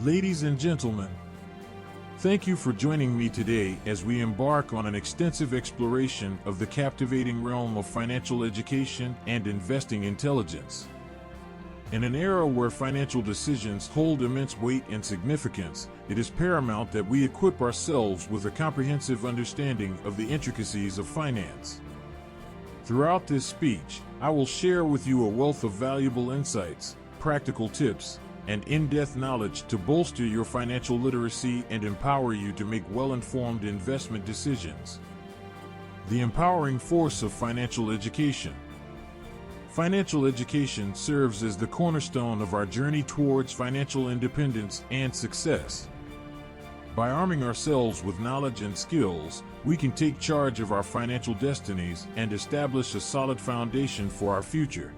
Ladies and gentlemen, thank you for joining me today as we embark on an extensive exploration of the captivating realm of financial education and investing intelligence. In an era where financial decisions hold immense weight and significance, it is paramount that we equip ourselves with a comprehensive understanding of the intricacies of finance. Throughout this speech, I will share with you a wealth of valuable insights, practical tips, and in-depth knowledge to bolster your financial literacy and empower you to make well-informed investment decisions. The empowering force of financial education. Financial education serves as the cornerstone of our journey towards financial independence and success. By arming ourselves with knowledge and skills, we can take charge of our financial destinies and establish a solid foundation for our future.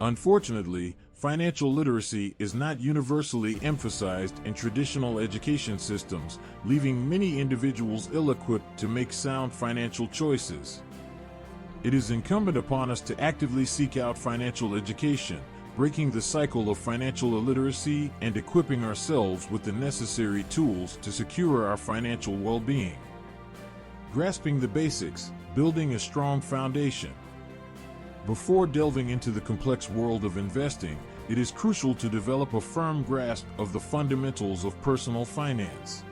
Unfortunately, financial literacy is not universally emphasized in traditional education systems, leaving many individuals ill-equipped to make sound financial choices. It is incumbent upon us to actively seek out financial education, breaking the cycle of financial illiteracy and equipping ourselves with the necessary tools to secure our financial well-being. Grasping the basics, building a strong foundation. Before delving into the complex world of investing, it is crucial to develop a firm grasp of the fundamentals of personal finance.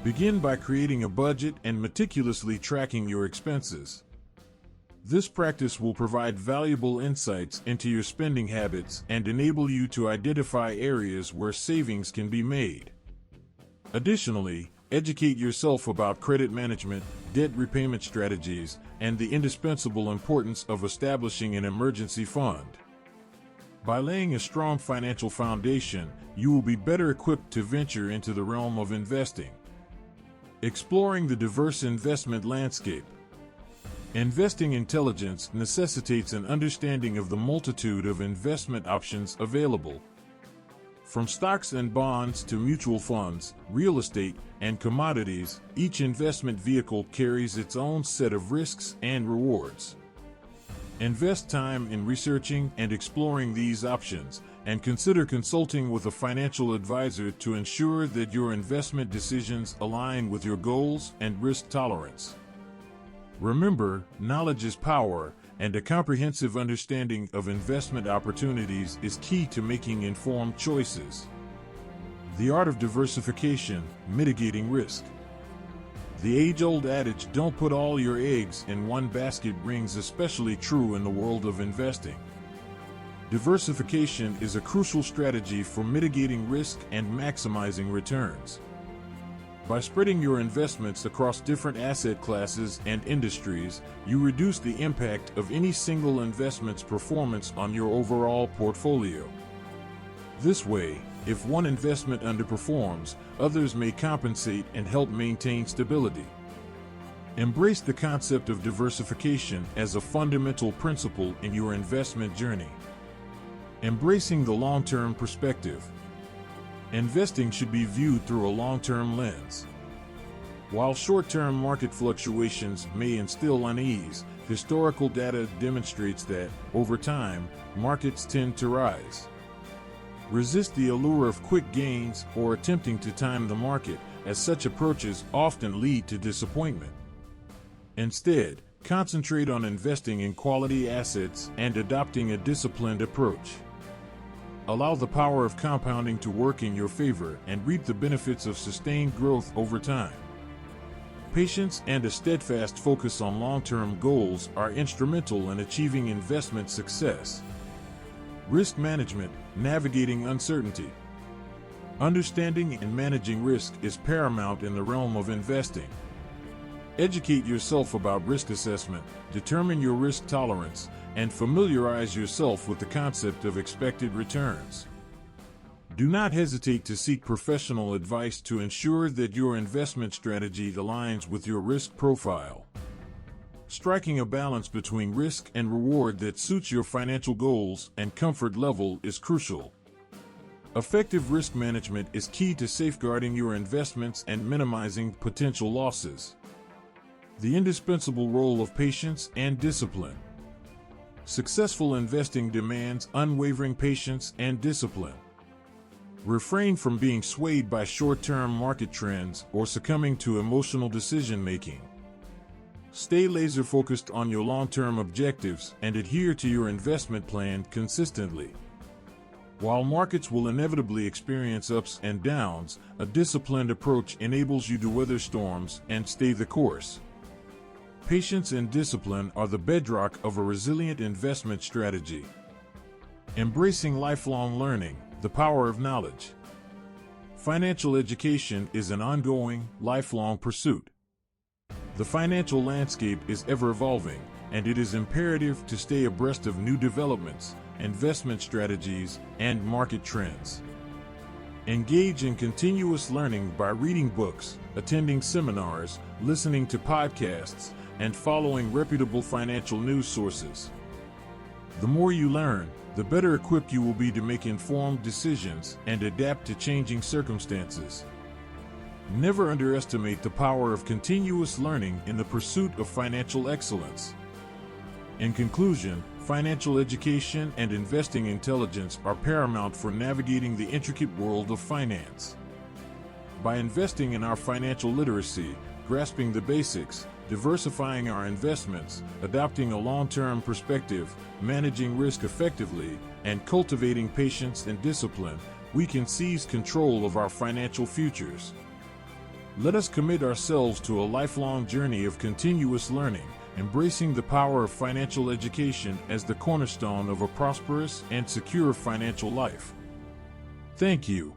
Begin by creating a budget and meticulously tracking your expenses. This practice will provide valuable insights into your spending habits and enable you to identify areas where savings can be made. Additionally, educate yourself about credit management, debt repayment strategies, and the indispensable importance of establishing an emergency fund. By laying a strong financial foundation, you will be better equipped to venture into the realm of investing. Exploring the diverse investment landscape. Investing intelligence necessitates an understanding of the multitude of investment options available. From stocks and bonds to mutual funds, real estate, and commodities, each investment vehicle carries its own set of risks and rewards. Invest time in researching and exploring these options, and consider consulting with a financial advisor to ensure that your investment decisions align with your goals and risk tolerance. Remember, knowledge is power, and a comprehensive understanding of investment opportunities is key to making informed choices. The art of diversification, mitigating risk. The age-old adage, "Don't put all your eggs in one basket," rings especially true in the world of investing. Diversification is a crucial strategy for mitigating risk and maximizing returns. By spreading your investments across different asset classes and industries, you reduce the impact of any single investment's performance on your overall portfolio. This way, if one investment underperforms, others may compensate and help maintain stability. Embrace the concept of diversification as a fundamental principle in your investment journey. Embracing the long-term perspective. Investing should be viewed through a long-term lens. While short-term market fluctuations may instill unease, historical data demonstrates that, over time, markets tend to rise. Resist the allure of quick gains or attempting to time the market, as such approaches often lead to disappointment. Instead, concentrate on investing in quality assets and adopting a disciplined approach. Allow the power of compounding to work in your favor and reap the benefits of sustained growth over time. Patience and a steadfast focus on long-term goals are instrumental in achieving investment success. Risk management, navigating uncertainty. Understanding and managing risk is paramount in the realm of investing. Educate yourself about risk assessment, determine your risk tolerance, and familiarize yourself with the concept of expected returns. Do not hesitate to seek professional advice to ensure that your investment strategy aligns with your risk profile. Striking a balance between risk and reward that suits your financial goals and comfort level is crucial. Effective risk management is key to safeguarding your investments and minimizing potential losses. The indispensable role of patience and discipline. Successful investing demands unwavering patience and discipline. Refrain from being swayed by short-term market trends or succumbing to emotional decision-making. Stay laser-focused on your long-term objectives and adhere to your investment plan consistently. While markets will inevitably experience ups and downs, a disciplined approach enables you to weather storms and stay the course. Patience and discipline are the bedrock of a resilient investment strategy. Embracing lifelong learning, the power of knowledge. Financial education is an ongoing, lifelong pursuit. The financial landscape is ever-evolving, and it is imperative to stay abreast of new developments, investment strategies, and market trends. Engage in continuous learning by reading books, attending seminars, listening to podcasts, and following reputable financial news sources. The more you learn, the better equipped you will be to make informed decisions and adapt to changing circumstances. Never underestimate the power of continuous learning in the pursuit of financial excellence. In conclusion, financial education and investing intelligence are paramount for navigating the intricate world of finance. By investing in our financial literacy, grasping the basics, diversifying our investments, adopting a long-term perspective, managing risk effectively, and cultivating patience and discipline, we can seize control of our financial futures. Let us commit ourselves to a lifelong journey of continuous learning, embracing the power of financial education as the cornerstone of a prosperous and secure financial life. Thank you.